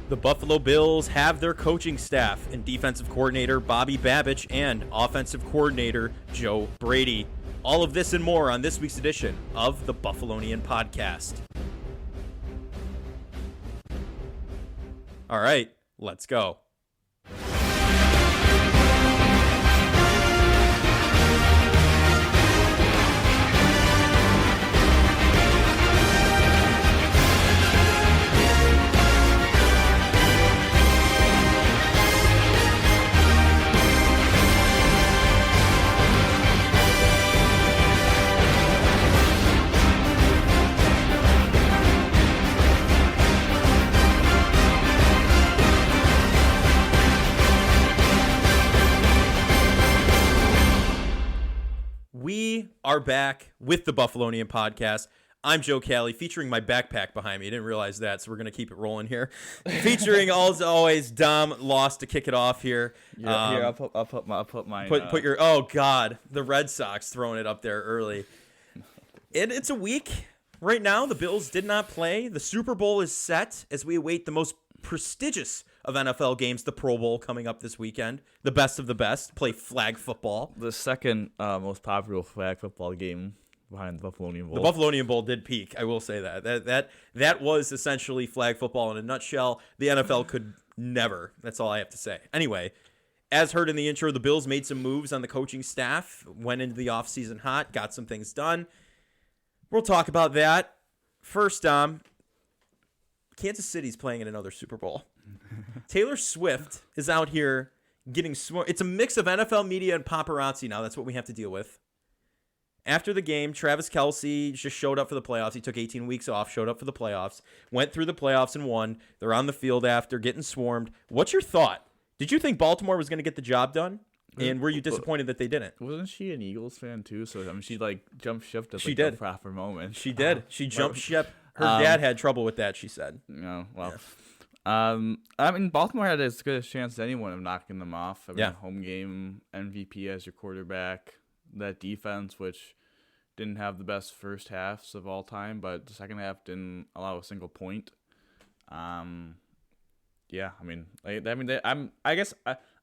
The Buffalo Bills have their coaching staff in defensive coordinator Bobby Babich and offensive coordinator Joe Brady. All of this and more on this week's edition of the Buffalonian Podcast. All right, let's go. We are back with the Buffalonian Podcast. I'm Joe Cali, featuring my backpack behind me. I didn't realize that, so we're going to keep it rolling here. Featuring, as always, Dom Lost to kick it off here. Here, I'll put mine. Put your, oh, God, the Red Sox throwing it up there early. It's a week. Right now, the Bills did not play. The Super Bowl is set as we await the most prestigious of NFL games, the Pro Bowl, coming up this weekend. The best of the best play flag football. The second most popular flag football game behind the Buffalonian Bowl. The Buffalonian Bowl did peak. I will say that. That was essentially flag football in a nutshell. The NFL could never. That's all I have to say. Anyway, as heard in the intro, the Bills made some moves on the coaching staff, went into the offseason hot, got some things done. We'll talk about that. First, Kansas City's playing in another Super Bowl. Taylor Swift is out here getting it's a mix of NFL media and paparazzi now. That's what we have to deal with. After the game, Travis Kelce just showed up for the playoffs. He took 18 weeks off, showed up for the playoffs, went through the playoffs and won. They're on the field after getting swarmed. What's your thought? Did you think Baltimore was going to get the job done? And were you disappointed that they didn't? Wasn't she an Eagles fan too? So I mean, she jumped ship at the proper moment. She did. She jumped ship. Her dad had trouble with that, she said. No, well. Yeah. I mean, Baltimore had as good a chance as anyone of knocking them off. I mean, home game MVP as your quarterback. That defense, which didn't have the best first halves of all time, but the second half didn't allow a single point. I'm a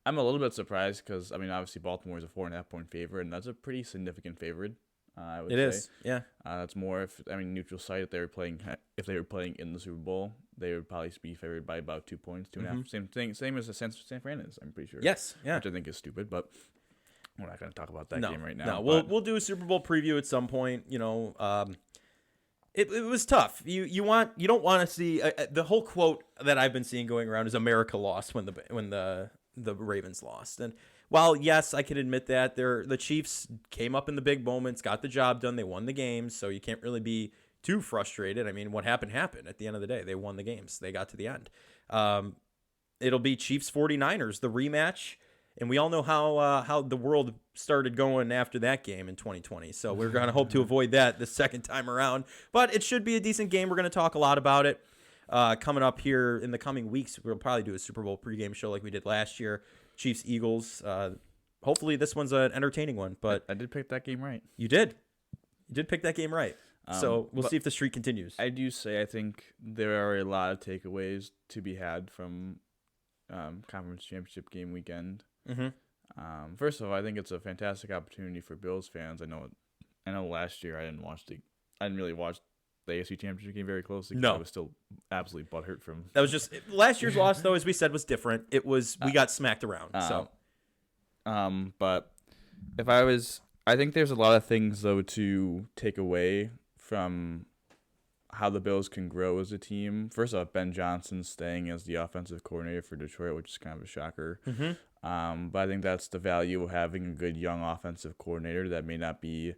little bit surprised because, I mean, obviously Baltimore is a 4.5 point favorite, and that's a pretty significant favorite. I would say. It is, yeah. That's more neutral site. If they were playing in the Super Bowl, they would probably be favored by about 2 points, 2.5. Same as the San Fran is. I'm pretty sure. Yes, yeah. Which I think is stupid, but we're not going to talk about that game right now. No, we'll do a Super Bowl preview at some point. You know, it was tough. You don't want to see the whole quote that I've been seeing going around is America lost when the Ravens lost. And while, yes, I can admit that the Chiefs came up in the big moments, got the job done, they won the games, so you can't really be too frustrated. I mean, what happened at the end of the day. They won the games. They got to the end. It'll be Chiefs 49ers, the rematch, and we all know how the world started going after that game in 2020. So we're going to hope to avoid that the second time around. But it should be a decent game. We're going to talk a lot about it. Coming up here in the coming weeks, we'll probably do a Super Bowl pregame show like we did last year. Chiefs, Eagles. Hopefully this one's an entertaining one. But I did pick that game right. You did. You did pick that game right. So we'll see if the streak continues. I do say I think there are a lot of takeaways to be had from conference championship game weekend. Mm-hmm. First of all, I think it's a fantastic opportunity for Bills fans. I know last year I didn't really watch the AFC Championship game very closely. No, I was still absolutely butthurt from. That was just last year's loss, though. As we said, was different. It was we got smacked around. But I think there's a lot of things though to take away from how the Bills can grow as a team. First off, Ben Johnson staying as the offensive coordinator for Detroit, which is kind of a shocker. Mm-hmm. But I think that's the value of having a good young offensive coordinator that may not be.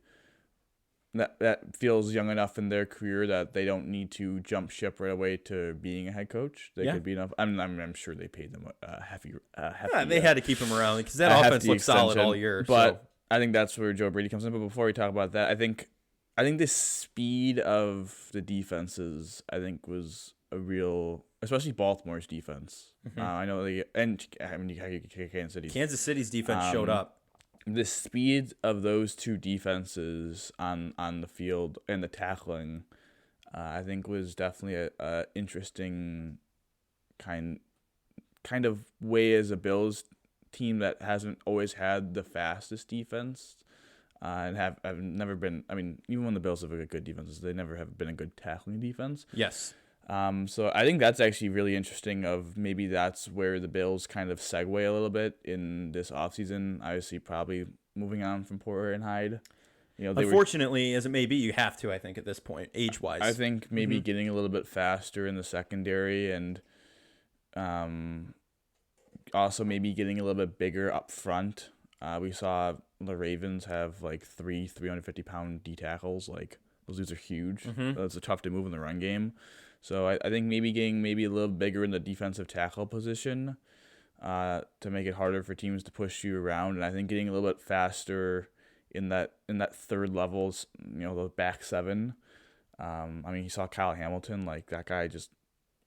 That feels young enough in their career that they don't need to jump ship right away to being a head coach. They could be enough. I'm sure they paid them a hefty. They had to keep him around because that offense looked solid all year. But I think that's where Joe Brady comes in. But before we talk about that, I think the speed of the defenses was a real, especially Baltimore's defense. Mm-hmm. I know Kansas City's defense showed up. The speed of those two defenses on the field and the tackling, I think was definitely a interesting kind of way as a Bills team that hasn't always had the fastest defense. And have never been. I mean, even when the Bills have a good defenses, they never have been a good tackling defense. Yes. So I think that's actually really interesting. Of maybe that's where the Bills kind of segue a little bit in this offseason. Obviously, probably moving on from Porter and Hyde. Unfortunately, as it may be, you have to. I think at this point, age-wise, I think maybe getting a little bit faster in the secondary, and also maybe getting a little bit bigger up front. We saw the Ravens have like 350-pound D tackles. Like, those dudes are huge. It's tough to move in the run game. So I think maybe getting a little bigger in the defensive tackle position to make it harder for teams to push you around. And I think getting a little bit faster in that third levels, the back seven. I mean, you saw Kyle Hamilton. Like, that guy just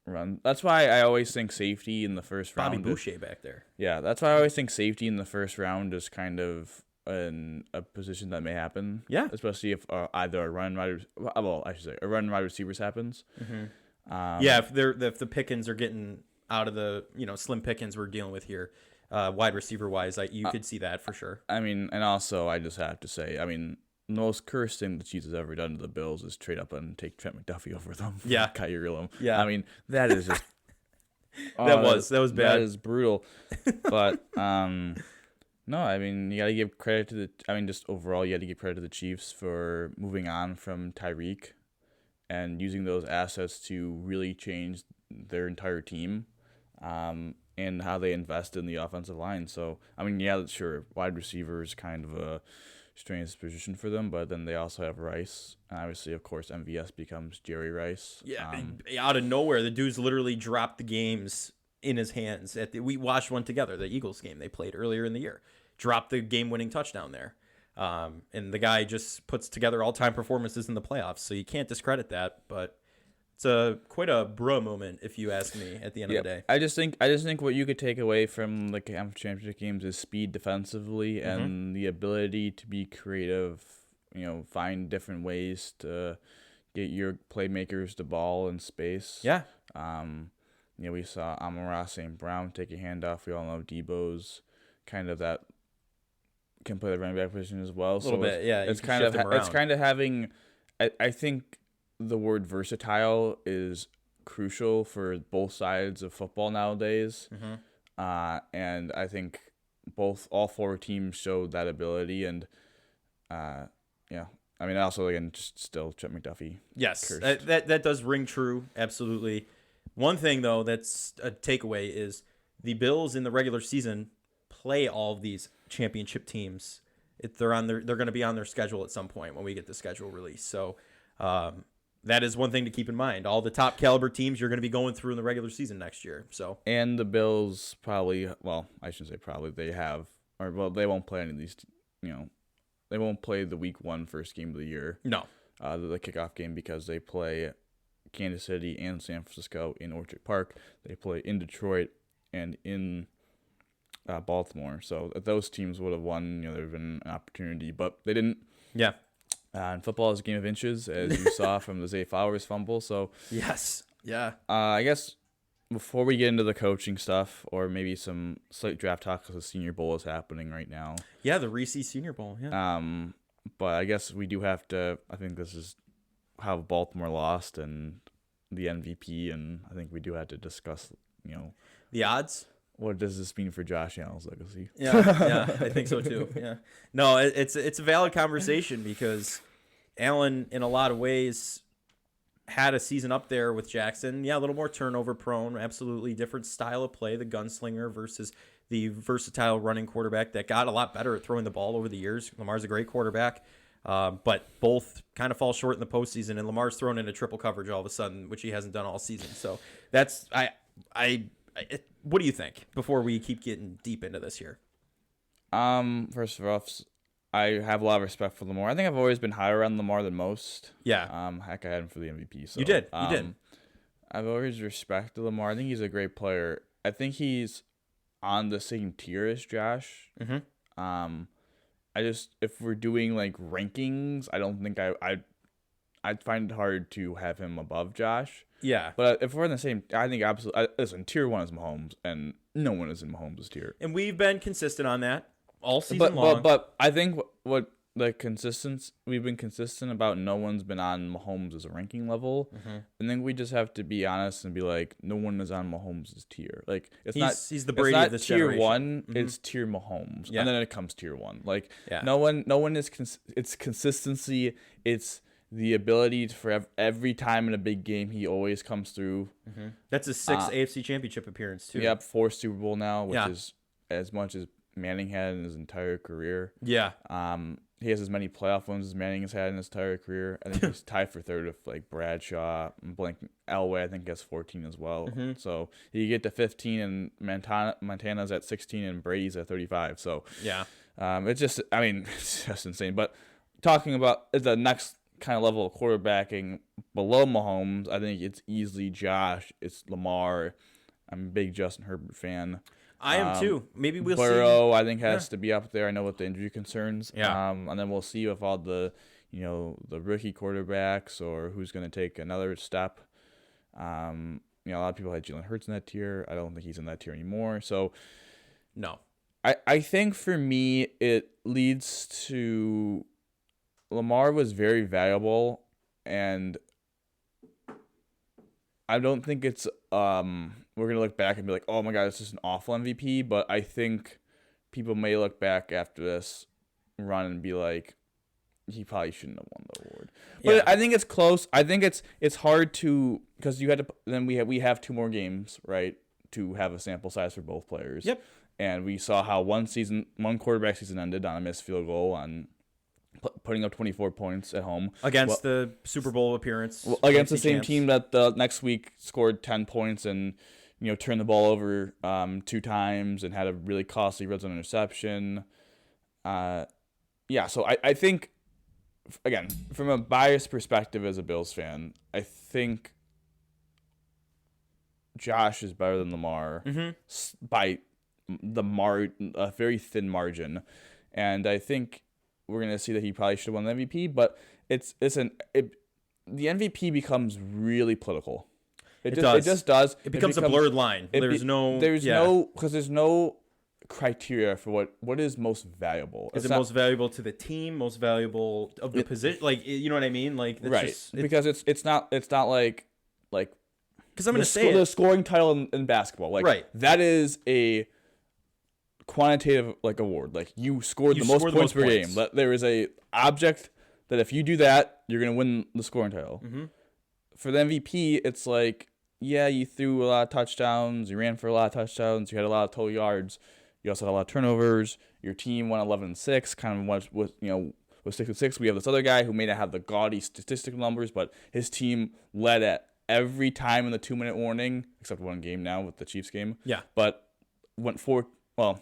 run. That's why I always think safety in the first round. Bobby Boucher back there. Yeah, that's why I always think safety in the first round is kind of a position that may happen. Yeah, especially if either a run wide receivers happens. If the Pickens are getting out of the slim Pickens we're dealing with here, wide receiver wise, you could see that for sure. I mean, and also I just have to say, I mean, the most cursed thing the Chiefs has ever done to the Bills is trade up and take Trent McDuffie over them. Yeah, Kyrie Irving. Yeah, I mean, that is just that was bad. That is brutal. But no, I mean, you got to give credit to just overall, you got to give credit to the Chiefs for moving on from Tyreek and using those assets to really change their entire team and how they invest in the offensive line. So, I mean, yeah, sure, wide receiver is kind of a strange position for them, but then they also have Rice. And obviously, of course, MVS becomes Jerry Rice. Yeah, out of nowhere, the dude's literally dropped the games in his hands. We watched one together, the Eagles game they played earlier in the year. Dropped the game-winning touchdown there. And the guy just puts together all-time performances in the playoffs, so you can't discredit that. But it's quite a bruh moment, if you ask me, at the end of the day. I just think what you could take away from the championship games is speed defensively and the ability to be creative. Find different ways to get your playmakers the ball in space. Yeah. We saw Amon-Ra St. Brown take a handoff. We all know Debo's kind of that can play the running back position as well. A little bit, yeah. It's kind of having. I think the word versatile is crucial for both sides of football nowadays, and I think all four teams showed that ability, and I mean, also again, just still Trent McDuffie. Yes, that does ring true, absolutely. One thing though that's a takeaway is the Bills in the regular season play all of these championship teams. They're going to be on their schedule at some point when we get the schedule released. So that is one thing to keep in mind. All the top caliber teams you're going to be going through in the regular season next year. So and the Bills probably, well, I shouldn't say probably, they won't play any of these. They won't play the week 1 first game of the year. No, the kickoff game, because they play Kansas City and San Francisco in Orchard Park. They play in Detroit and in Baltimore. So if those teams would have won, there would have been an opportunity, but they didn't. Yeah. And football is a game of inches, as you saw from the Zay Flowers fumble. So yes, yeah. I guess before we get into the coaching stuff, or maybe some slight draft talk, because the Senior Bowl is happening right now. Yeah, the Reese Senior Bowl. Yeah. But I guess we do have to. I think this is how Baltimore lost and the MVP, and I think we do have to discuss, the odds. What does this mean for Josh Allen's legacy? Yeah, I think so too. Yeah, no, it's a valid conversation, because Allen, in a lot of ways, had a season up there with Jackson. Yeah, a little more turnover prone, absolutely different style of play, the gunslinger versus the versatile running quarterback that got a lot better at throwing the ball over the years. Lamar's a great quarterback, but both kind of fall short in the postseason, and Lamar's thrown into triple coverage all of a sudden, which he hasn't done all season. So that's what do you think before we keep getting deep into this here? First of all, I have a lot of respect for Lamar. I think I've always been higher on Lamar than most. Yeah. Heck, I had him for the MVP. So you did. I've always respected Lamar. I think he's a great player. I think he's on the same tier as Josh. If we're doing like rankings, I don't think I'd find it hard to have him above Josh. Yeah. But if we're in the same, I think absolutely. Listen, tier 1 is Mahomes, and no one is in Mahomes' tier. And we've been consistent on that all season long. But I think what the consistency, we've been consistent about no one's been on Mahomes' as a ranking level. Mm-hmm. I think we just have to be honest and be like, no one is on Mahomes' tier. Like he's the Brady of this tier generation. 1, it's tier Mahomes. Yeah. And then it comes tier 1. Like yeah. no one is it's consistency, it's the ability for every time in a big game he always comes through. Mm-hmm. That's his 6th AFC Championship appearance too. Yep, 4th Super Bowl now, which is as much as Manning had in his entire career. Yeah. He has as many playoff wins as Manning has had in his entire career. I think he's tied for 3rd with like Bradshaw, Elway. I think has 14 as well. Mm-hmm. So you get to 15, and Montana's at 16, and Brady's at 35. So yeah, it's just it's just insane. But talking about the next kind of level of quarterbacking below Mahomes, I think it's easily Josh. It's Lamar. I'm a big Justin Herbert fan. I am too. Maybe we'll Burrow, see. I think, has to be up there. I know with the injury concerns. Yeah. And then we'll see if all the, the rookie quarterbacks or who's going to take another step. A lot of people had Jalen Hurts in that tier. I don't think he's in that tier anymore. So, no. I think for me, it leads to Lamar was very valuable, and I don't think it's we're going to look back and be like, oh my God, this is an awful MVP. But I think people may look back after this run and be like, he probably shouldn't have won the award. But yeah. I think it's close. I think it's hard to, because you had to, then we have 2 more games, right, to have a sample size for both players. Yep. And we saw how one quarterback season ended on a missed field goal on putting up 24 points at home against the Super Bowl appearance against the same team that the next week scored 10 points and turned the ball over 2 times and had a really costly red zone interception. So I think, again, from a biased perspective as a Bills fan, I think Josh is better than Lamar by a very thin margin, and I think we're gonna see that he probably should have won the MVP. But the MVP becomes really political. It just does. It becomes a blurred line. There's no criteria for what is most valuable. Is it most valuable to the team? Most valuable of the position? Like, you know what I mean? Like, right? Because it's not like because I'm gonna say the scoring title in basketball. Like, right. That is a quantitative award. Like, you scored the most points per game. There is a object that if you do that, you're gonna win the scoring title. Mm-hmm. For the MVP, it's like, yeah, you threw a lot of touchdowns, you ran for a lot of touchdowns, you had a lot of total yards, you also had a lot of turnovers. Your team won 11-6, kind of was 6-6. We have this other guy who may not have the gaudy statistical numbers, but his team led at every time in the 2-minute warning, except one game now with the Chiefs game. Yeah. But went for, well,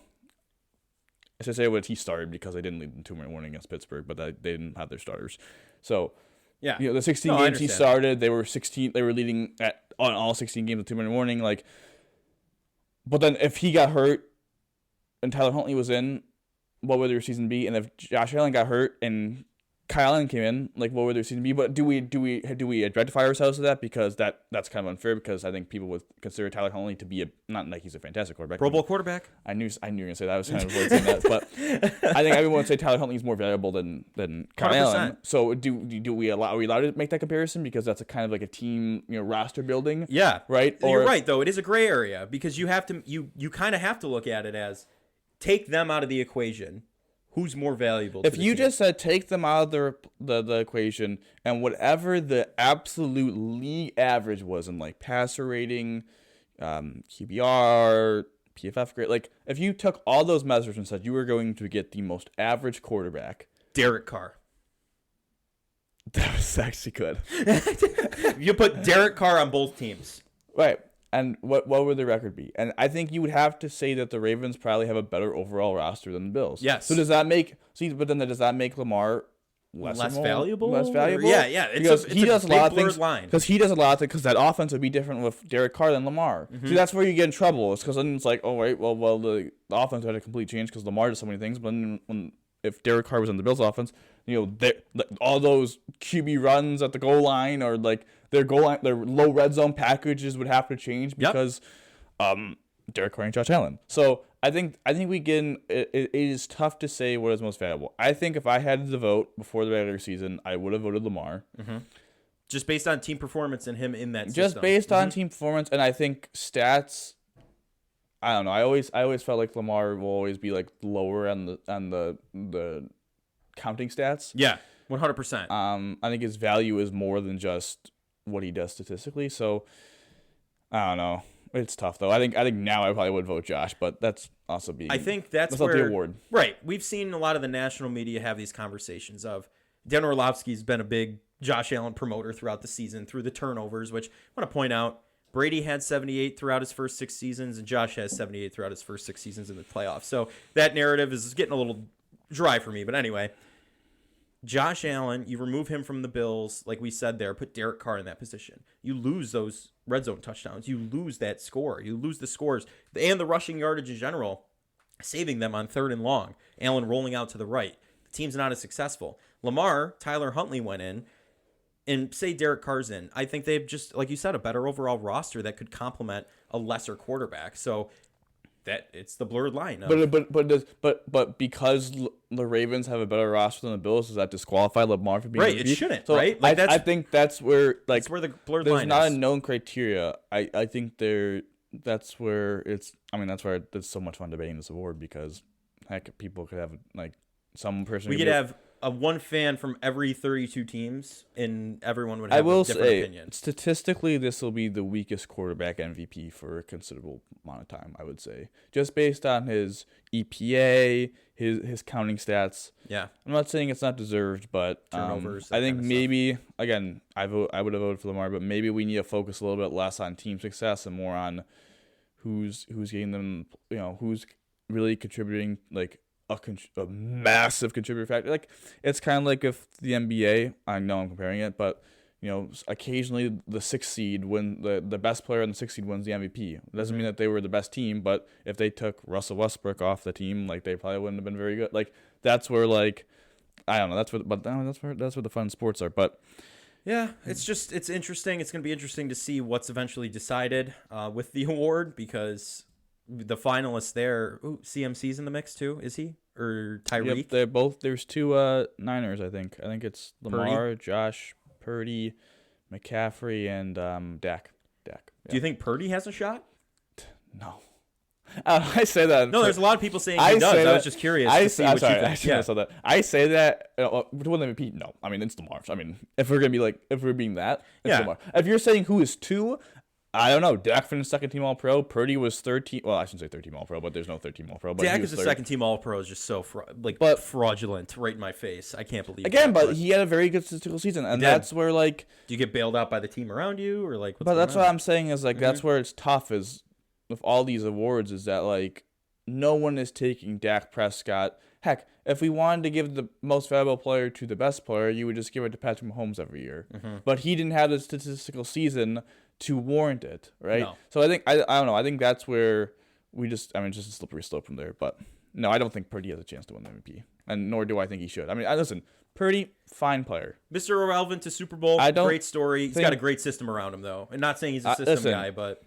I should say what he started because they didn't lead the 2-minute warning against Pittsburgh, but they didn't have their starters. So, yeah, the 16 games he started, they were leading on all 16 games with 2-minute warning. But then if he got hurt and Tyler Huntley was in, what would their season be? And if Josh Allen got hurt and Kyle Allen came in, what would their season be? But do we identify ourselves with that? Because that's kind of unfair. Because I think people would consider Tyler Huntley to be not like he's a fantastic quarterback. Pro Bowl quarterback. I knew you were gonna say that. I was kind of avoiding that, but I think everyone would say Tyler Huntley is more valuable than Kyle 100%. Allen. So are we allowed to make that comparison? Because that's a kind of like a team roster building. Yeah, right. You're right though. It is a gray area because you have to you kind of have to look at it as take them out of the equation. Who's more valuable? If you just said take them out of the equation and whatever the absolute league average was in passer rating, QBR, PFF grade, if you took all those measures and said you were going to get the most average quarterback, Derek Carr. That was actually good. You put Derek Carr on both teams, right? And what would the record be? And I think you would have to say that the Ravens probably have a better overall roster than the Bills. Yes. So does that make Lamar less valuable? Less valuable? Yeah. It's a big blurred line. Because he does a lot of things. Because that offense would be different with Derek Carr than Lamar. Mm-hmm. See, that's where you get in trouble. It's because then it's like, oh, right, well, the offense had a complete change because Lamar does so many things. But then when if Derek Carr was on the Bills offense, all those QB runs at the goal line or like their low red zone packages would have to change because Derek Carr and Josh Allen. So I think we get it is tough to say what is most valuable. I think if I had to vote before the regular season, I would have voted Lamar. Mm-hmm. Just based on team performance and him in that system. Just based on team performance, and I think stats. I don't know. I always felt like Lamar will always be like lower on the counting stats. Yeah, 100%. I think his value is more than just what he does statistically. So I don't know. It's tough though. I think now I probably would vote Josh, but that's also being. I think that's where, not the award. Right. We've seen a lot of the national media have these conversations of Dan Orlovsky's been a big Josh Allen promoter throughout the season through the turnovers, which I want to point out. Brady had 78 throughout his first 6 seasons, and Josh has 78 throughout his first 6 seasons in the playoffs. So that narrative is getting a little dry for me. But anyway, Josh Allen, you remove him from the Bills, like we said there, put Derek Carr in that position. You lose those red zone touchdowns. You lose that score. You lose the scores and the rushing yardage in general, saving them on 3rd and long. Allen rolling out to the right. The team's not as successful. Lamar, Tyler Huntley went in. And say Derek Carr's in, I think they've just, like you said, a better overall roster that could complement a lesser quarterback. So that it's the blurred line. But because the Ravens have a better roster than the Bills, does that disqualify Lamar from being right? It shouldn't, so right? Like I think that's where that's where the blurred there's line not is. a known criteria. I think that's where it's. I mean, that's why it's so much fun debating this award because heck, people could have like some person. We could have a one fan from every 32 teams, and everyone would have a different opinion. Statistically, this will be the weakest quarterback MVP for a considerable amount of time, I would say. Just based on his EPA, his counting stats. Yeah. I'm not saying it's not deserved, but turnovers. I think maybe, again, I would have voted for Lamar, but maybe we need to focus a little bit less on team success and more on who's getting them, who's really contributing, like, a massive contributor factor. Like it's kind of like if the NBA, I know I'm comparing it, but occasionally the 6th seed when the best player in the 6th seed wins the MVP. It doesn't mean that they were the best team, but if they took Russell Westbrook off the team, like they probably wouldn't have been very good. Like that's where I don't know, that's where the fun sports are. But yeah, it's interesting. It's going to be interesting to see what's eventually decided with the award because the finalists there, CMC's in the mix too, is he? Or Tyreek? Yep, they're both. There's 2 Niners, I think. I think it's Lamar, Purdy? Josh, Purdy, McCaffrey, and Dak. Yeah. Do you think Purdy has a shot? No. I say that. No, there's a lot of people saying he does. I was just curious to see what you think. I said that. I say that. To win the MVP, no. I mean, it's Lamar. I mean, if we're being that, it's Lamar. If you're saying who is 2, I don't know. Dak finished 2nd team All-Pro. Purdy was 3rd team. Well, I shouldn't say 3rd team All-Pro, but there's no 3rd team All-Pro. But Dak is a 2nd team All-Pro is just so fraudulent right in my face. I can't believe again, but he had a very good statistical season, and that's where do you get bailed out by the team around you or like? But that's what I'm saying is that's where it's tough is with all these awards is that no one is taking Dak Prescott. Heck, if we wanted to give the most valuable player to the best player, you would just give it to Patrick Mahomes every year. Mm-hmm. But he didn't have the statistical season to warrant it, right? No. So I think I don't know. I think that's where it's just a slippery slope from there. But no, I don't think Purdy has a chance to win the MVP, and nor do I think he should. I mean, listen, Purdy, fine player, Mr. Irrelevant to Super Bowl, great story. He's got a great system around him, though, and not saying he's a system guy, but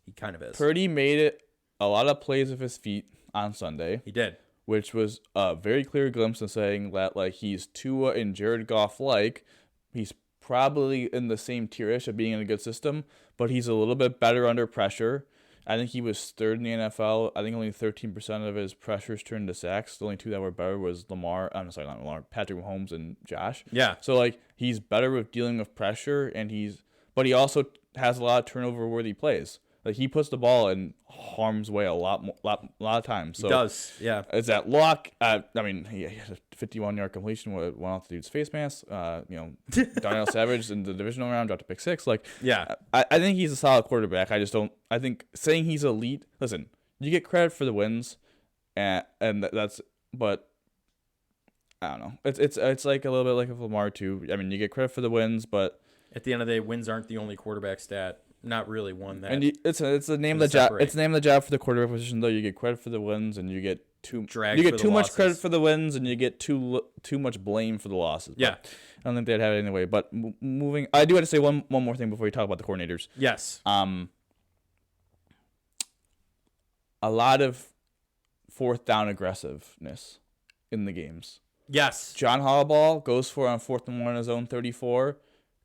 he kind of is. Purdy made it a lot of plays with his feet on Sunday. He did, which was a very clear glimpse of saying that he's Tua and Jared Goff he's probably in the same tier-ish of being in a good system, but he's a little bit better under pressure. I think he was 3rd in the NFL. I think only 13% of his pressures turned to sacks. The only 2 that were better was not Lamar, Patrick Mahomes and Josh. Yeah. So he's better with dealing with pressure, but he also has a lot of turnover-worthy plays. He puts the ball in harm's way a lot of times. So he does, yeah. It's that luck. He had a 51-yard completion went off the dude's face mask. Darnell Savage in the divisional round dropped a pick 6. I think he's a solid quarterback. I think saying he's elite. Listen, you get credit for the wins, but I don't know. It's like a little bit like a Lamar too. I mean, you get credit for the wins, but at the end of the day, wins aren't the only quarterback stat. not really one that. And it's the name of the job. It's the name of the job for the quarterback position, though. You get credit for the wins, and you get too much credit for the wins, and you get too much blame for the losses. But yeah, I don't think they'd have it anyway. But moving, I do have to say one more thing before we talk about the coordinators. Yes. A lot of fourth down aggressiveness in the games. Yes. John Harbaugh goes for it on 4th and 1 on his own 34,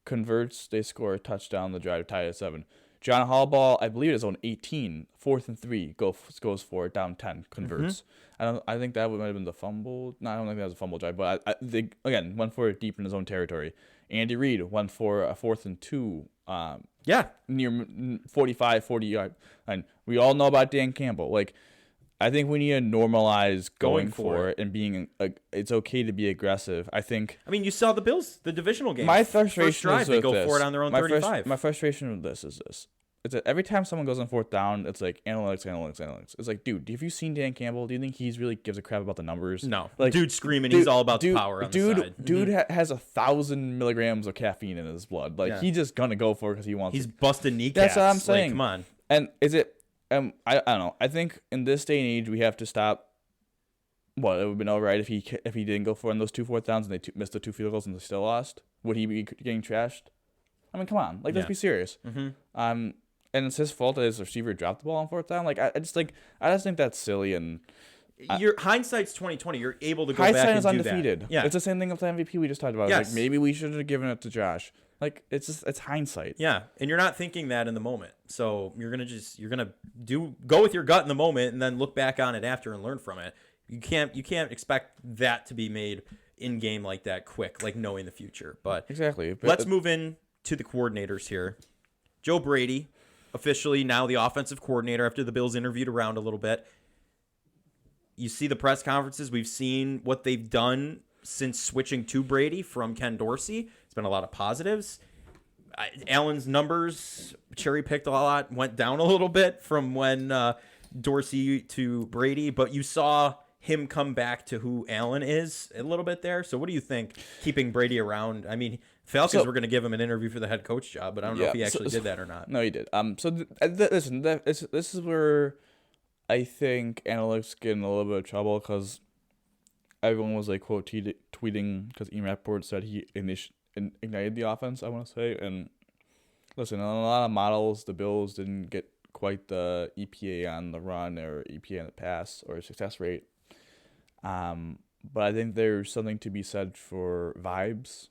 converts, they score a touchdown, the drive tied at 7. John Harbaugh, I believe, his own 18, 4th and 3, goes for it, down 10, converts. I think that might have been the fumble. No, I don't think that was a fumble drive, but they again went for it deep in his own territory. Andy Reid went for a 4th and 2. Near 45, 40 yard. And we all know about Dan Campbell. Like, I think we need to normalize going for it and being. It's okay to be aggressive. I mean, you saw the Bills, the divisional game. My frustration first drive, they go for it on their own 35. My frustration with this is this. It's that every time someone goes on 4th down, it's like analytics. It's like, dude, have you seen Dan Campbell? Do you think he's really gives a crap about the numbers? No. Like, dude screaming, he's all about the power on the side. Dude has 1,000 milligrams of caffeine in his blood. Like, he's just going to go for it because he wants He's busting kneecaps. That's what I'm saying. Like, come on. And is it... I don't know. I think in this day and age, we have to stop. Well, it would have been all right if he didn't go for on those 2 4th downs and they missed the 2 field goals and they still lost. Would he be getting trashed? I mean, come on. Like, let's be serious. And it's his fault that his receiver dropped the ball on 4th down. Like, I just think that's silly. And your hindsight's 2020. You're able to go back and do hindsight is undefeated. That. Yeah, it's the same thing with the MVP we just talked about. Yes. Like, maybe we should have given it to Josh. Like, it's hindsight. Yeah, and you're not thinking that in the moment. So you're gonna go with your gut in the moment and then look back on it after and learn from it. You can't expect that to be made in game like that quick, like knowing the future. But exactly. Let's move in to the coordinators here. Joe Brady, officially now the offensive coordinator after the Bills interviewed around a little bit. You see the press conferences. We've seen what they've done since switching to Brady from Ken Dorsey. It's been a lot of positives. Allen's numbers, cherry-picked a lot, went down a little bit from when Dorsey to Brady, but you saw him come back to who Allen is a little bit there. So what do you think, keeping Brady around? I mean, Falcons were going to give him an interview for the head coach job, but I don't know if he actually did that or not. No, he did. Listen, this is where I think analytics get in a little bit of trouble because everyone was like quote tweeting because Ian Rappaport said he ignited the offense, I want to say. And listen, on a lot of models, the Bills didn't get quite the EPA on the run or EPA on the pass or success rate. But I think there's something to be said for vibes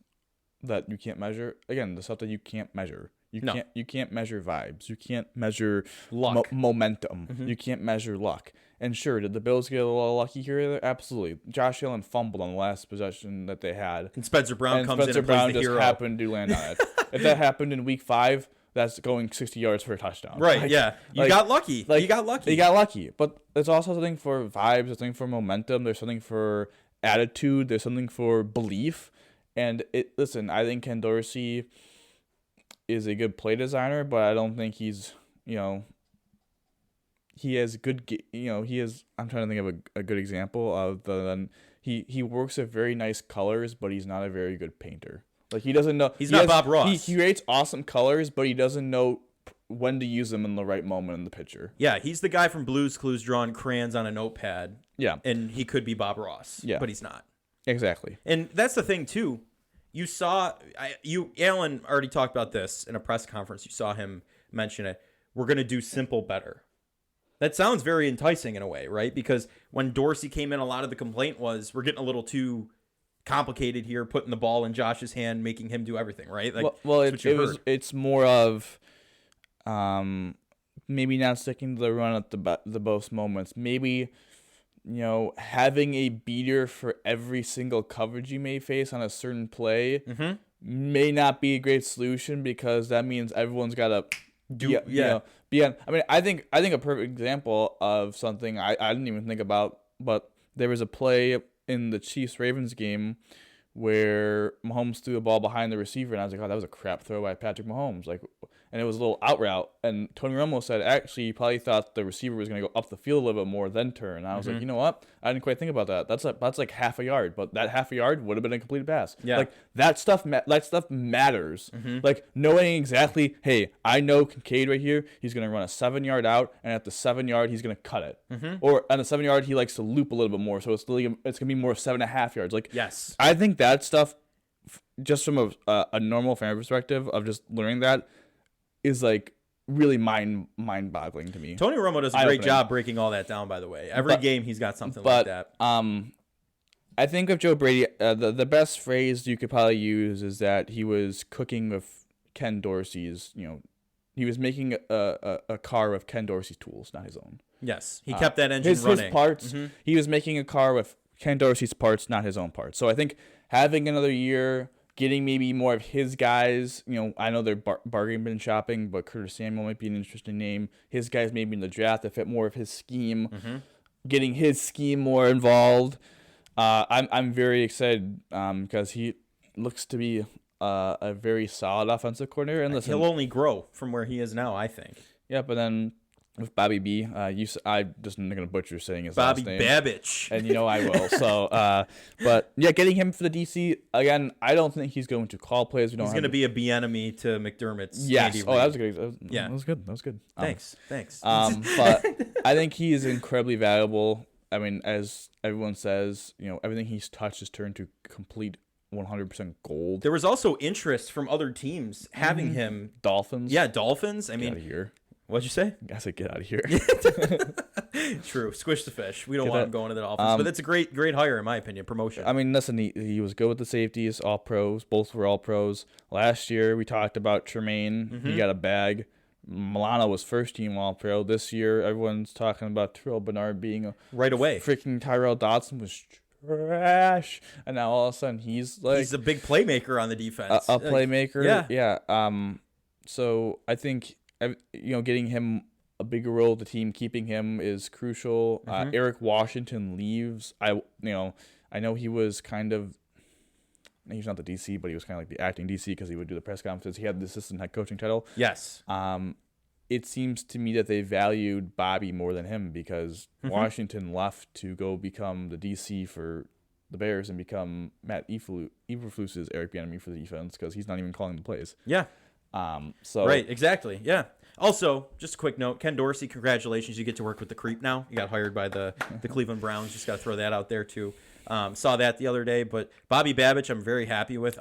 that you can't measure. Again, the stuff that you can't measure. You can't measure vibes. You can't measure luck, momentum. You can't measure luck. And sure, did the Bills get a little lucky here or there? Absolutely. Josh Allen fumbled on the last possession that they had. And Spencer Brown comes in and plays the hero. Happened to land on it. If that happened in week 5, that's going 60 yards for a touchdown. Right, like, yeah. You got lucky. You got lucky. But there's also something for vibes. There's something for momentum. There's something for attitude. There's something for belief. And listen, I think Ken Dorsey is a good play designer, but I don't think he's, he has good, I'm trying to think of a good example of he works with very nice colors, but he's not a very good painter. Like, he doesn't know. He's not Bob Ross. He creates awesome colors, but he doesn't know when to use them in the right moment in the picture. Yeah, he's the guy from Blue's Clues drawing crayons on a notepad. Yeah. And he could be Bob Ross. Yeah. But he's not. Exactly. And that's the thing, too. You saw, Allen already talked about this in a press conference. You saw him mention it. We're going to do simple better. That sounds very enticing in a way, right? Because when Dorsey came in, a lot of the complaint was we're getting a little too complicated here, putting the ball in Josh's hand, making him do everything, right? Like, it's more of maybe not sticking to the run at the most moments. Maybe, having a beater for every single coverage you may face on a certain play may not be a great solution because that means everyone's got to be on. I mean, I think a perfect example of something I didn't even think about, but there was a play in the Chiefs-Ravens game where Mahomes threw the ball behind the receiver, and I was like, oh, that was a crap throw by Patrick Mahomes. Like, and it was a little out route. And Tony Romo said, actually, he probably thought the receiver was going to go up the field a little bit more, then turn. And I was like, you know what? I didn't quite think about that. That's like half a yard, but that half a yard would have been a completed pass. Yeah. Like that stuff matters. Like knowing exactly, hey, I know Kincaid right here, he's going to run a 7-yard out, and at the 7-yard, he's going to cut it. Or on the 7-yard, he likes to loop a little bit more, so it's going to be more 7.5 yards. Like, yes, I think that stuff, just from a normal fan perspective of just learning that, is like really mind-boggling to me. Tony Romo does a great job breaking all that down, by the way. Every game he's got something like that. I think of Joe Brady, the best phrase you could probably use is that he was cooking with Ken Dorsey's, he was making a car with Ken Dorsey's tools, not his own. Yes, he kept that engine running. His parts, he was making a car with Ken Dorsey's parts, not his own parts. So I think having another year, getting maybe more of his guys, I know they're bargaining bin shopping, but Curtis Samuel might be an interesting name. His guys maybe in the draft to fit more of his scheme, getting his scheme more involved. I'm very excited because he looks to be a very solid offensive coordinator. And listen, he'll only grow from where he is now, I think. Yeah, but then with Bobby B, I just not gonna butcher saying his Bobby last name. Babbage, and I will. So, but yeah, getting him for the DC again, I don't think he's going to call plays. He's going to be a Bieniemy to McDermott's. Yes. Andy Oh, Reid. that was good. That was good. That was good. Thanks. But I think he is incredibly valuable. I mean, as everyone says, everything he's touched has turned to complete 100% gold. There was also interest from other teams having him. Dolphins. Yeah, Dolphins. I mean, get out of here. What'd you say? I said get out of here. True. Squish the fish. We don't want him going to the Dolphins, but it's a great hire in my opinion. Promotion. I mean, listen, he was good with the safeties, all pros. Both were all pros. Last year we talked about Tremaine. He got a bag. Milano was first team all pro. This year everyone's talking about Terrell Bernard being right away. Freaking Tyrell Dodson was trash, and now all of a sudden he's a big playmaker on the defense. A playmaker. Yeah. So I think getting him a bigger role with the team, keeping him is crucial. Eric Washington leaves. I know he was kind of. He's not the DC, but he was kind of like the acting DC because he would do the press conferences. He had the assistant head coaching title. Yes. It seems to me that they valued Bobby more than him because Washington left to go become the DC for the Bears and become Matt Eberflus's Eric Bieniemy for the defense because he's not even calling the plays. Yeah. So right, exactly. Yeah. Also, just a quick note, Ken Dorsey, congratulations. You get to work with the Creep now. You got hired by the Cleveland Browns. Just got to throw that out there, too. Saw that the other day. But Bobby Babbage, I'm very happy with.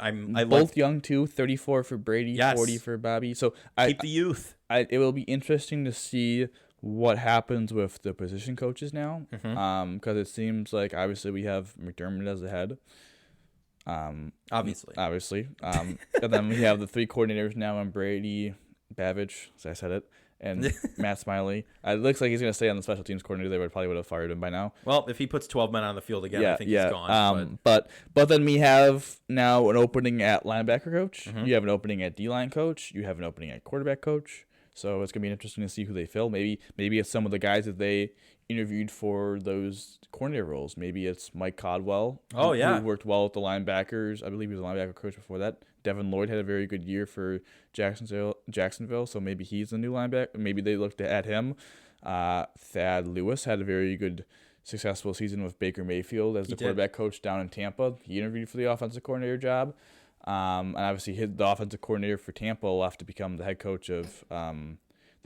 Both young, too. 34 for Brady, yes. 40 for Bobby. So keep the youth. It will be interesting to see what happens with the position coaches now. Because it seems like, obviously, we have McDermott as the head. Obviously. And then we have the 3 coordinators now on Brady, Babbage, as I said it, and Matt Smiley. It looks like he's going to stay on the special teams coordinator. They probably would have fired him by now. Well, if he puts 12 men on the field again, I think he's gone. But then we have now an opening at linebacker coach. You have an opening at D-line coach. You have an opening at quarterback coach. So it's going to be interesting to see who they fill. Maybe it's some of the guys that they interviewed for those coordinator roles. Maybe it's Mike Caldwell. Who worked well with the linebackers. I believe he was a linebacker coach before that. Devin Lloyd had a very good year for Jacksonville, so maybe he's the new linebacker. Maybe they looked at him. Thad Lewis had a very good, successful season with Baker Mayfield as the quarterback coach down in Tampa. He interviewed for the offensive coordinator job. And obviously the offensive coordinator for Tampa left to become the head coach of the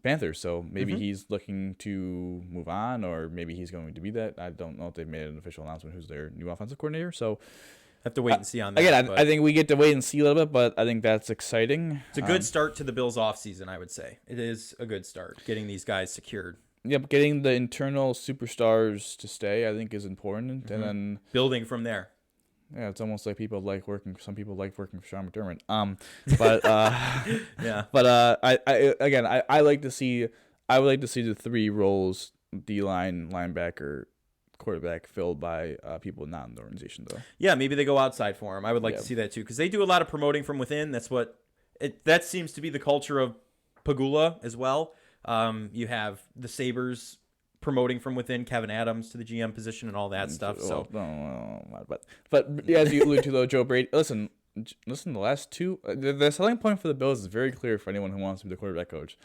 Panthers. So maybe he's looking to move on, or maybe he's going to be that. I don't know if they've made an official announcement who's their new offensive coordinator. So have to wait and see on that. Again, I think we get to wait and see a little bit, but I think that's exciting. It's a good start to the Bills' offseason, I would say. It is a good start, getting these guys secured. Yeah, but getting the internal superstars to stay, I think, is important. And then building from there. Yeah, it's almost like some people like working for Sean McDermott. I like to see the 3 roles, D-line, linebacker, quarterback, filled by people not in the organization, though. Yeah, maybe they go outside for him. I would like to see that too, because they do a lot of promoting from within. That seems to be the culture of Pagula as well. You have the Sabres promoting from within, Kevin Adams to the GM position and all that stuff. So, but as you allude to, though, Joe Brady. Listen, listen, the last two, the selling point for the Bills is very clear for anyone who wants to be the quarterback coach.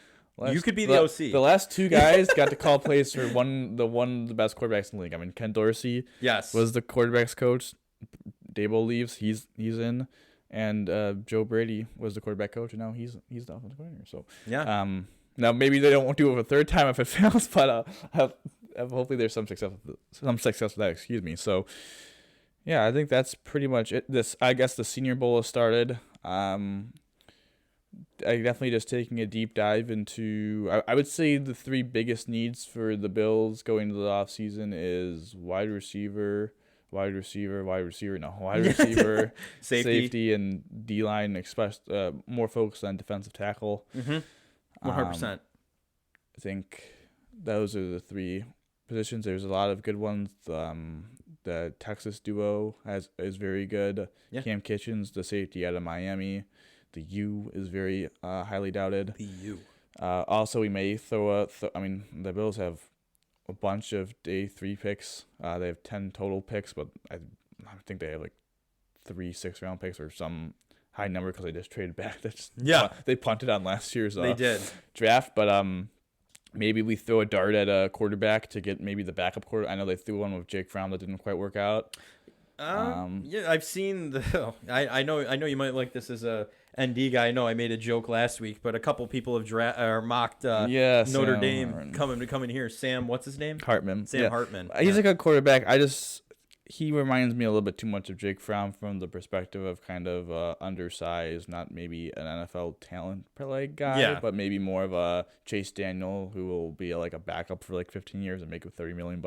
You could be the OC. The last two guys got to call plays for the best quarterbacks in the league. I mean, Ken Dorsey was the quarterbacks coach. Dable leaves, he's in, and Joe Brady was the quarterback coach, and now he's the offensive coordinator. So now maybe they don't do it a third time if it fails, but hopefully there's some success with that. Excuse me. So yeah, I think that's pretty much it. I guess the Senior Bowl has started. I definitely just taking a deep dive into. I would say the three biggest needs for the Bills going into the offseason is wide receiver, safety, and D-line, more focused on defensive tackle. 100%. I think those are the three positions. There's a lot of good ones. The Texas duo is very good. Yeah. Cam Kitchens, the safety out of Miami. The U is very highly doubted. The U. Also, we may throw the Bills have a bunch of day 3 picks. They have 10 total picks, but I think they have like 3 6-round picks or some high number because they just traded back. They punted on last year's draft. But maybe we throw a dart at a quarterback to get maybe the backup quarterback. I know they threw one with Jake Fromm that didn't quite work out. Yeah, I've seen I know you might like this as a ND guy. I know I made a joke last week, but a couple people have mocked Notre Dame coming here. Sam, what's his name? Hartman. Hartman. He's a good quarterback. He reminds me a little bit too much of Jake Fromm from the perspective of kind of undersized, not maybe an NFL talent guy, but maybe more of a Chase Daniel who will be like a backup for like 15 years and make $30 million.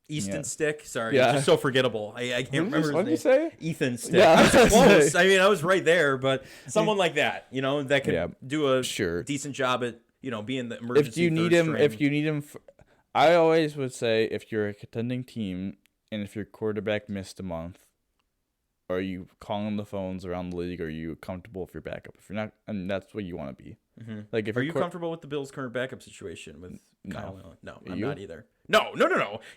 Easton Stick. Sorry, it's just so forgettable. I can't remember his name. What did you say? Ethan Stick. Yeah, I was close. I mean, I was right there, but someone like that, that could do a decent job at, being the emergency. If you need him, I always would say if you're a contending team and if your quarterback missed a month, are you calling the phones around the league? Are you comfortable if you're backup? If you're not, and that's what you want to be. Mm-hmm. Like, are you comfortable with the Bills' current backup situation with Kyle Allen? No, I'm not either. No.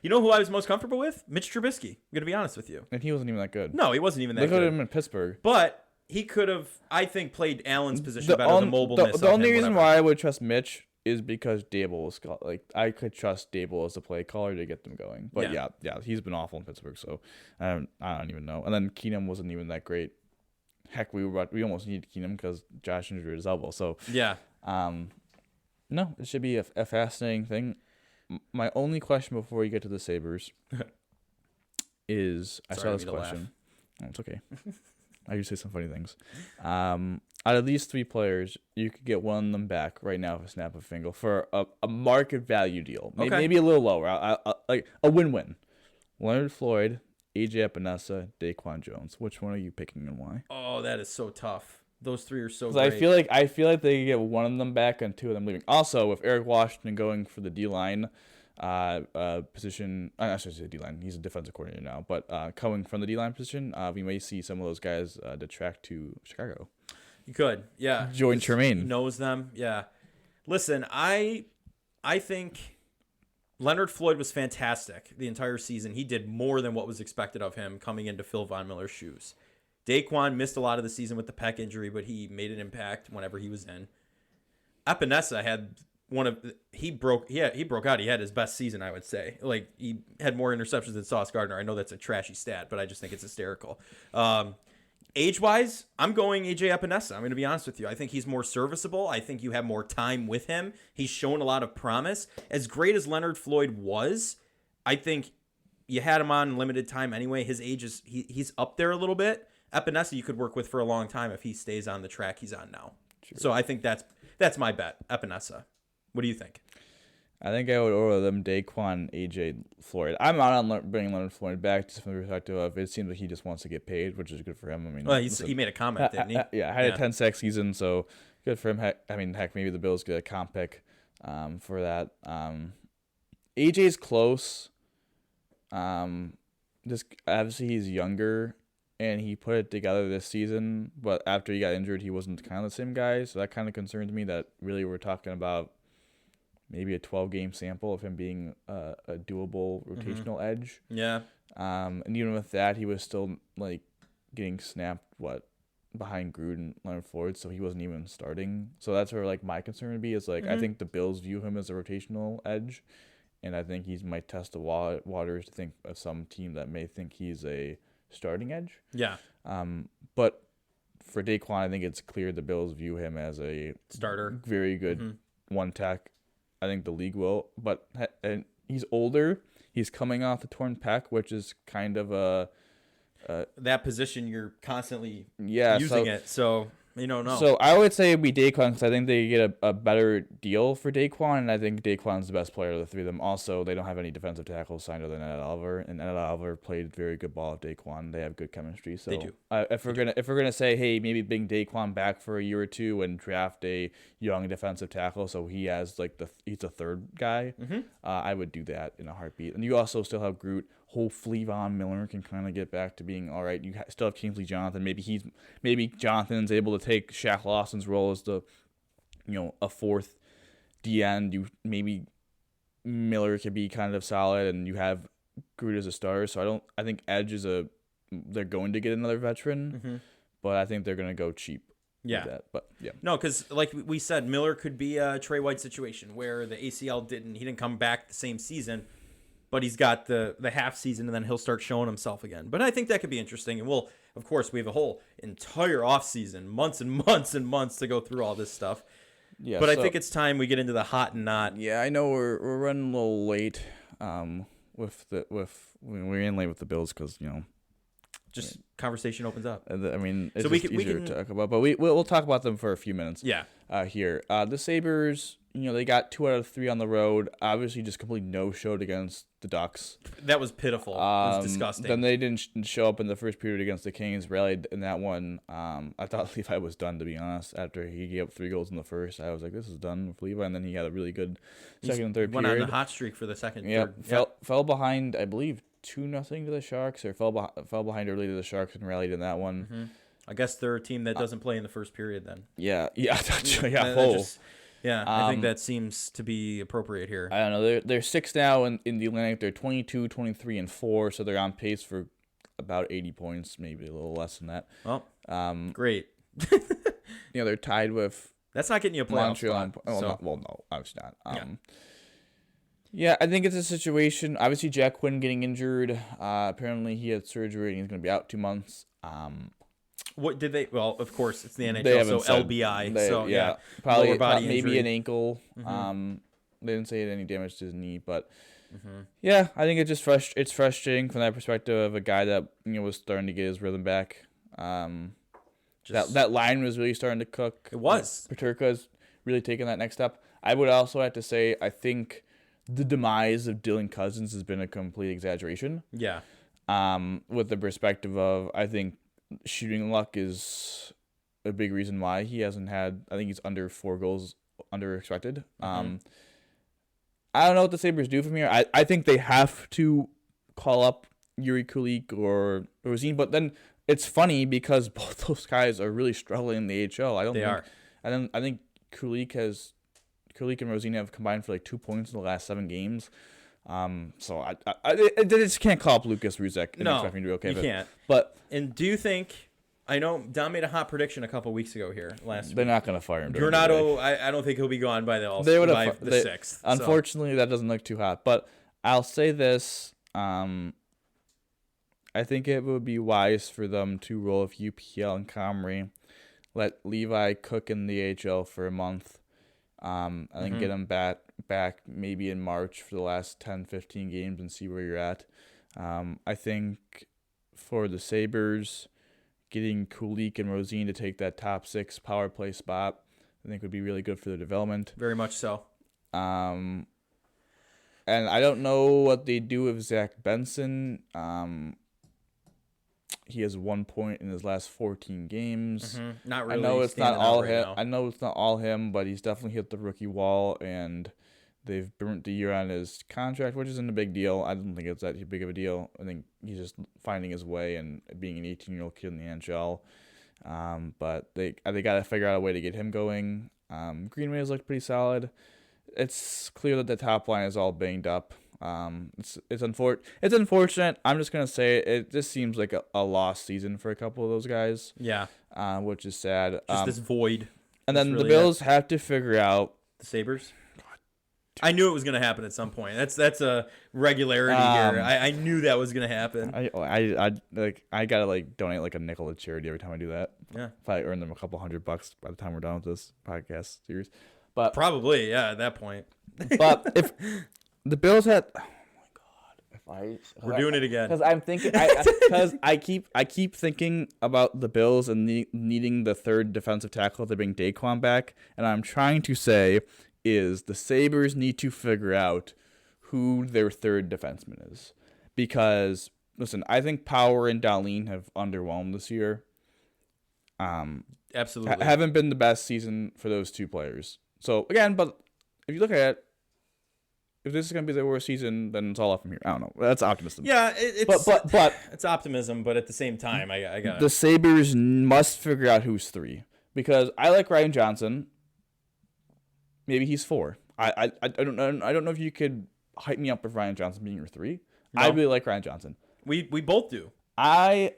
You know who I was most comfortable with? Mitch Trubisky. I'm gonna be honest with you. And he wasn't even that good. No, he wasn't even that good. Look at him in Pittsburgh. But he could have, I think, played Allen's position better. The mobileness. The only reason why I would trust Mitch is because Dable was I could trust Dable as a play caller to get them going. But yeah, he's been awful in Pittsburgh, so I don't even know. And then Keenum wasn't even that great. Heck, we almost needed Keenum because Josh injured his elbow. So no, it should be a fascinating thing. My only question before you get to the Sabres is, I saw this question. Oh, it's okay. I usually say some funny things. Out of these three players, you could get one of them back right now for snap of finger for a market value deal. Maybe a little lower. Like a win-win. Leonard Floyd, AJ Epinesa, Daquan Jones. Which one are you picking and why? Oh, that is so tough. Those three are so great. I feel like they could get one of them back and two of them leaving. Also, with Eric Washington going for the D-line position, I should say D-line. He's a defensive coordinator now, but coming from the D-line position, we may see some of those guys detract to Chicago. You could, yeah. Join Tremaine. He knows them, yeah. Listen, I think Leonard Floyd was fantastic the entire season. He did more than what was expected of him coming into Phil Von Miller's shoes. Daquan missed a lot of the season with the pec injury, but he made an impact whenever he was in. Epinesa had he broke out. He had his best season, I would say. Like, he had more interceptions than Sauce Gardner. I know that's a trashy stat, but I just think it's hysterical. Age-wise, I'm going AJ Epinesa. I'm going to be honest with you. I think he's more serviceable. I think you have more time with him. He's shown a lot of promise. As great as Leonard Floyd was, I think you had him on limited time anyway. His age is he's up there a little bit. Epinesa you could work with for a long time if he stays on the track he's on now. Sure. So I think that's my bet, Epinesa. What do you think? I think I would order them Daquan, AJ, Floyd. I'm not on bringing Leonard Floyd back just from the perspective of it seems like he just wants to get paid, which is good for him. I mean, he made a comment, didn't he? Yeah, had a 10-sack season, so good for him. Heck, maybe the Bills get a comp pick for that. AJ's close. Just obviously he's younger, and he put it together this season, but after he got injured, he wasn't kind of the same guy, so that kind of concerns me that really we're talking about maybe a 12-game sample of him being a doable rotational edge. Yeah. And even with that, he was still, like, getting snapped behind Gruden and Leonard Floyd, so he wasn't even starting. So that's where like my concern would be is like I think the Bills view him as a rotational edge, and I think he might test the waters to think of some team that may think he's a starting edge. Yeah. But for Daquan, I think it's clear the Bills view him as a starter, very good one tech. I think the league will, but and he's older. He's coming off the torn pec, which is kind of that position you're constantly using it. So you don't know. So I would say it'd be Daquan because I think they get a better deal for Daquan, and I think Daquan's the best player of the three of them. Also, they don't have any defensive tackles signed other than Ed Oliver, and Ed Oliver played very good ball with Daquan. They have good chemistry. So they do. If we're gonna say, hey, maybe bring Daquan back for a year or two and draft a young defensive tackle, so he has he's a third guy. I would do that in a heartbeat. And you also still have Groot. Hopefully Von Miller can kind of get back to being all right. You still have Kingsley Jonathan. Maybe Jonathan's able to take Shaq Lawson's role as a fourth D end. Maybe Miller could be kind of solid, and you have Groot as a starter. So I think Edge they're going to get another veteran, but I think they're going to go cheap. Yeah. With that. But yeah. No, because like we said, Miller could be a Trey White situation where the ACL he didn't come back the same season. But he's got the half season, and then he'll start showing himself again. But I think that could be interesting. And of course, we have a whole entire offseason, months and months and months to go through all this stuff. Yeah. But I think it's time we get into the hot and not. Yeah, I know we're running a little late. We're in late with the Bills because just conversation opens up. I mean, it's we can talk about, but we'll talk about them for a few minutes. Yeah. Here, the Sabres. They got 2 out of 3 on the road. Obviously, just completely no-showed against the Ducks. That was pitiful. It was disgusting. Then they didn't show up in the first period against the Kings. Rallied in that one. I thought Levi was done, to be honest. After he gave up 3 goals in the first, I was like, "This is done with Levi." And then he had a really good second and third period. Went on a hot streak for the second. Yeah, fell behind, I believe, 2-0 to the Sharks, or fell behind early to the Sharks and rallied in that one. I guess they're a team that doesn't play in the first period. Then. Yeah. Yeah, I think that seems to be appropriate here. I don't know. They're 6 now in the Atlantic. They're 22, 23, and 4, so they're on pace for about 80 points, maybe a little less than that. Oh, great. They're tied with. That's not getting you a playoff spot. No, obviously not. Yeah, I think it's a situation. Obviously, Jack Quinn getting injured. Apparently, he had surgery and he's going to be out 2 months. What did they? Well, of course, it's the NHL, so LBI. Probably lower body maybe injury. an ankle. They didn't say he had any damage to his knee, but yeah, I think it's just it's frustrating from that perspective of a guy that was starting to get his rhythm back. That line was really starting to cook. It was. Peterka's really taking that next step. I would also have to say I think the demise of Dylan Cousins has been a complete exaggeration. Yeah. With the perspective of I think shooting luck is a big reason why he hasn't had. I think he's under 4 goals under expected. I don't know what the Sabres do from here. I think they have to call up Yuri Kulik or Rosine, but then it's funny because both those guys are really struggling in the AHL. I think Kulik and Rosine have combined for 2 points in the last 7 games. So I just can't call up Lucas Ruzek and expect me to be okay. You can't. And do you think? I know Don made a hot prediction a couple weeks ago here last week. They're not going to fire him. Granado, I don't think he'll be gone by the 6th. Unfortunately, that doesn't look too hot. But I'll say this: I think it would be wise for them to roll with UPL and Comrie, let Levi cook in the AHL for a month. I think get him back maybe in March for the last 10, 15 games and see where you're at. I think for the Sabres, getting Kulik and Rosine to take that top 6 power play spot, I think would be really good for their development. Very much so. And I don't know what they do with Zach Benson. He has 1 point in his last 14 games. Not really. I know it's not all him. Now. I know it's not all him, but he's definitely hit the rookie wall, and they've burnt the year on his contract, which isn't a big deal. I don't think it's that big of a deal. I think he's just finding his way and being an 18-year-old kid in the NHL. But they got to figure out a way to get him going. Greenway has looked pretty solid. It's clear that the top line is all banged up. It's unfortunate. I'm just gonna say it just seems like a lost season for a couple of those guys. Yeah. Which is sad. Just this void. And then really the Bills have to figure out the Sabres. I knew it was gonna happen at some point. That's a regularity here. I knew that was gonna happen. I gotta like donate like a nickel to charity every time I do that. Yeah. If I earn them a couple $100 by the time we're done with this podcast series, but probably at that point. But if the Bills had, oh my God, we're doing it again. Because I'm thinking, because I keep thinking about the Bills and needing the third defensive tackle to bring Daquan back, and I'm trying to say is the Sabres need to figure out who their third defenseman is, because listen, I think Power and Dahlin have underwhelmed this year. Absolutely, haven't been the best season for those two players. So again, but if you look at it, if this is going to be the worst season, then it's all up from here. I don't know. That's optimism. Yeah, it's but it's optimism, but at the same time, I got the Sabres must figure out who's 3, because I like Ryan Johnson. Maybe he's 4. I don't know if you could hype me up with Ryan Johnson being your 3. No. I really like Ryan Johnson. We both do. I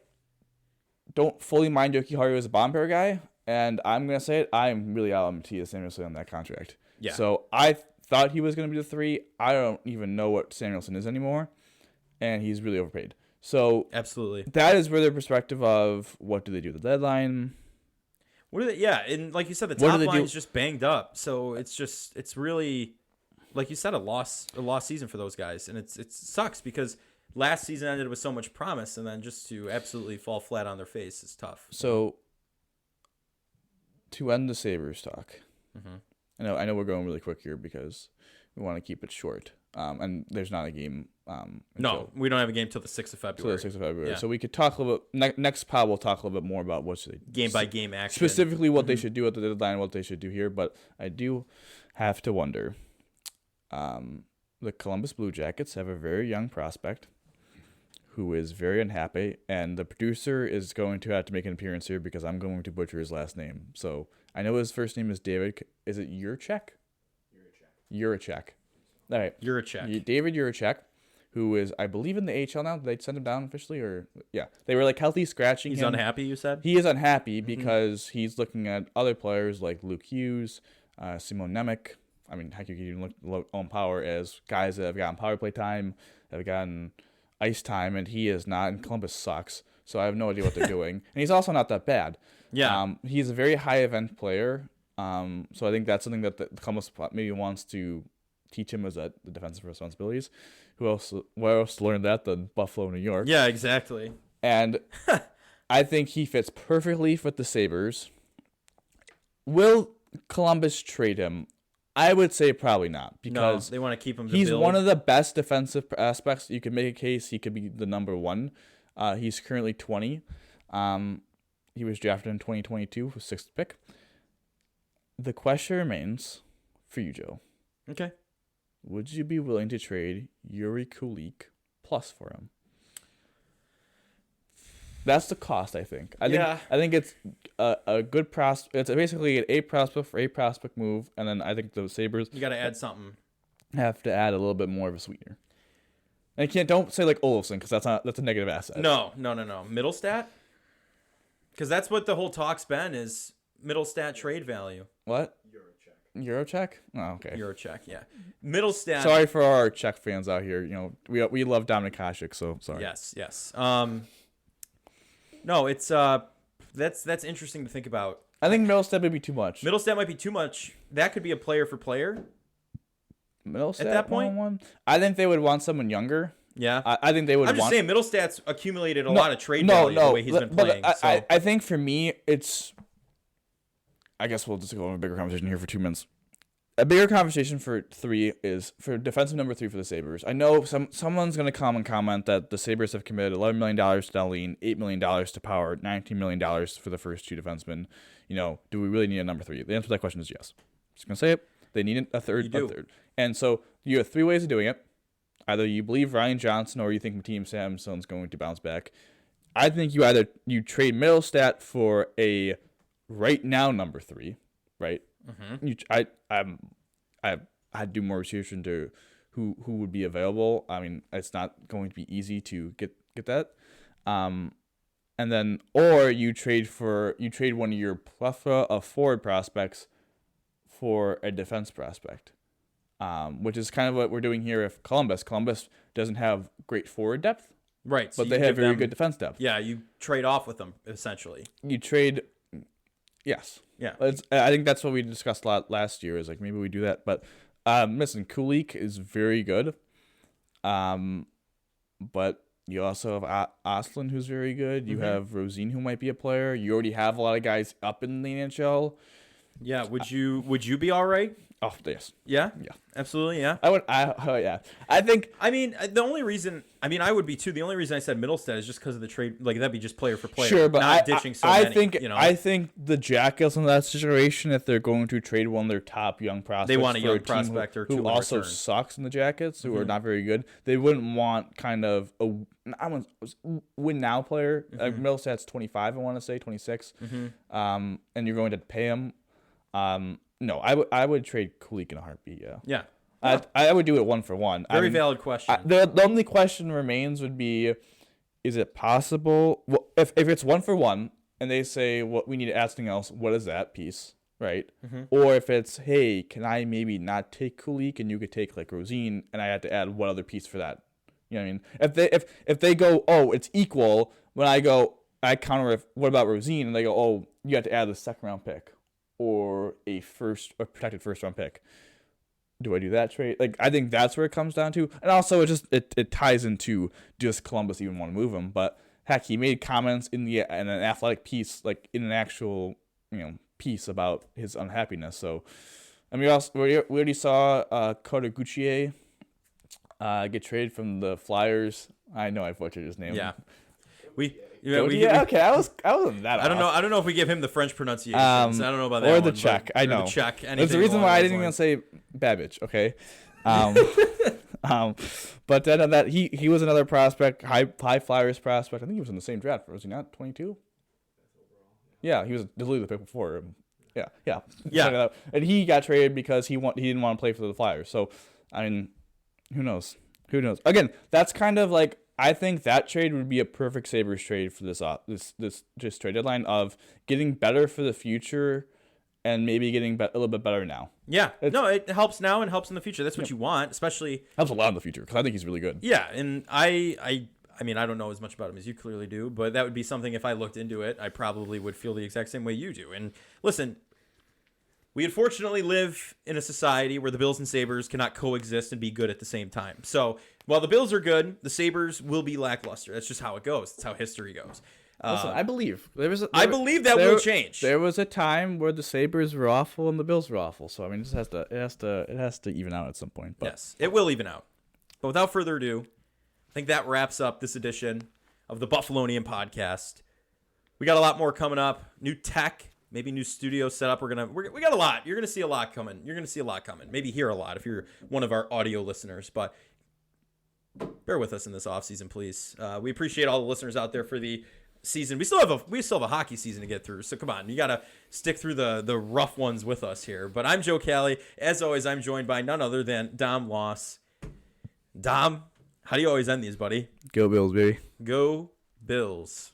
don't fully mind Yoki Haru as a bomb pair guy, and I'm gonna say it. I'm really out on Matthias Samuelsson on that contract. Yeah. So I thought he was going to be the 3. I don't even know what Samuelsson is anymore, and he's really overpaid. So absolutely, that is where their perspective of what do they do at the deadline. What do they? Yeah, and like you said, the top line is just banged up. So it's really, like you said, a lost season for those guys, and it sucks because last season ended with so much promise, and then just to absolutely fall flat on their face is tough. So to end the Sabres talk. Mm-hmm. I know we're going really quick here because we want to keep it short. And there's not a game. No, we don't have a game till the 6th of February. Till the 6th of February. Yeah. So we could talk a little bit. Next pod, we'll talk a little bit more about what should they game by game action. Specifically what they should do at the deadline, what they should do here. But I do have to wonder. The Columbus Blue Jackets have a very young prospect who is very unhappy. And the producer is going to have to make an appearance here because I'm going to butcher his last name. So I know his first name is David. Is it Juracek? Juracek. All right. Juracek. David Juracek, who is, I believe, in the AHL now. Did they send him down officially? Or yeah. They were like healthy scratching him. He's unhappy, you said? He is unhappy because he's looking at other players like Luke Hughes, Simon Nemec. I mean, heck, you can even look on Power as guys that have gotten power play time, that have gotten ice time, and he is not. And Columbus sucks. So I have no idea what they're doing. And he's also not that bad. Yeah. He's a very high event player. So I think that's something that the Columbus maybe wants to teach him, is that the defensive responsibilities. Where else learned that than Buffalo, New York? Yeah, exactly. And I think he fits perfectly with the Sabres. Will Columbus trade him? I would say probably not, because they want to keep him. He's one of the best defensive aspects. You could make a case he could be the number 1. He's currently 20. He was drafted in 2022 with 6th pick. The question remains for you, Joe. Okay. Would you be willing to trade Yuri Kulik plus for him? That's the cost, I think. I think it's a good prospect. It's basically an A prospect for A prospect move, and then I think the Sabres, you got to add something. Have to add a little bit more of a sweetener. And don't say like Olofsson, because that's a negative asset. No. Middlestat? Because that's what the whole talk's been, is Middlestat trade value. What? Eurocheck? Oh, okay. Eurocheck, yeah. Middlestat. Sorry for our Czech fans out here. We love Dominik Hasek, so sorry. Yes. No, it's that's interesting to think about. I think Middlestat might be too much. Middlestat might be too much. That could be a player for player. Middlestat at that point, 1-on-1? I think they would want someone younger. Yeah, I think they would. I'm just saying, Middlestat's accumulated a lot of trade value the way he's been playing. I think for me, it's. I guess we'll just go on a bigger conversation here for 2 minutes. A bigger conversation for 3 is for defensive number 3 for the Sabres. I know someone's going to come and comment that the Sabres have committed $11 million to Dahlin, $8 million to Power, $19 million for the first 2 defensemen. Do we really need a number 3? The answer to that question is yes. Just going to say it. They need a third. And so you have 3 ways of doing it. Either you believe Ryan Johnson or you think Matthias Samuelsson's going to bounce back. I think you trade Middlestat for a right now number 3, right? Mm-hmm. I do more research into who would be available. I mean, it's not going to be easy to get that. And then, or you trade one of your plethora of forward prospects for a defense prospect, which is kind of what we're doing here with Columbus. Columbus doesn't have great forward depth, right? So but they have very good defense depth. Yeah, you trade off with them essentially. You trade, yes, yeah. I think that's what we discussed a lot last year. Is like maybe we do that, but listen, Kulik is very good, but you also have Oslin, who's very good. You have Rosine, who might be a player. You already have a lot of guys up in the NHL. Yeah, would you be all right? Oh, yes. Yeah? Yeah. Absolutely, yeah. Yeah. I mean, the only reason, I would be too. The only reason I said Middlestead is just because of the trade. Like, that'd be just player for player. Sure, but not ditching so many. I think the Jackals in that situation, if they're going to trade one of their top young prospects, they want a young prospect or two who also return. Sucks in the Jackets, who are not very good. They wouldn't want kind of a win now player. Middlestead's 25, I want to say 26, and you're going to pay him. No, I would trade Kulik in a heartbeat. Yeah. I would do it 1-for-1. Very valid question. The only question remains would be, is it possible? Well, if it's 1-for-1 and they say, well, we need to add something else, what is that piece, right? Or if it's, hey, can I maybe not take Kulik and you could take like Rosine and I had to add one other piece for that? You know what I mean? If they go, oh, it's equal, when I counter with, what about Rosine? And they go, oh, you have to add the second round pick or a protected first round pick. Do I do that trade? Like, I think that's where it comes down to. And also it ties into, does Columbus even want to move him? But heck, he made comments in an athletic piece, like in an actual, piece about his unhappiness. So, I mean, we already saw Carter Gauthier get traded from the Flyers. I know I butchered his name. Yeah. Okay, I wasn't that. I don't know if we give him the French pronunciation. I don't know about that. Or the Czech. I know. The Czech. There's the reason why I didn't even say Babbage. Okay. But then that he was another prospect, high Flyers prospect. I think he was in the same draft. Was he not 22? Yeah, he was literally the pick before him. Yeah. And he got traded because he didn't want to play for the Flyers. So, I mean, who knows? Again, that's kind of like, I think that trade would be a perfect Sabres trade for this just trade deadline of getting better for the future and maybe getting a little bit better now. Yeah. It helps now and helps in the future. That's what you want, especially. Helps a lot in the future because I think he's really good. Yeah, and I mean, I don't know as much about him as you clearly do, but that would be something if I looked into it, I probably would feel the exact same way you do. And listen, we unfortunately live in a society where the Bills and Sabres cannot coexist and be good at the same time. So while the Bills are good, the Sabres will be lackluster. That's just how it goes. That's how history goes. Listen, I believe I believe that will change. There was a time where the Sabres were awful and the Bills were awful. So I mean, it has to even out at some point. But. Yes, it will even out. But without further ado, I think that wraps up this edition of the Buffalonian podcast. We got a lot more coming up. New tech. Maybe new studio setup. We got a lot. You're gonna see a lot coming. Maybe hear a lot if you're one of our audio listeners. But bear with us in this off season, please. We appreciate all the listeners out there for the season. We still have a hockey season to get through. So come on, you gotta stick through the rough ones with us here. But I'm Joe Callie. As always, I'm joined by none other than Dom Loss. Dom, how do you always end these, buddy? Go Bills, baby. Go Bills.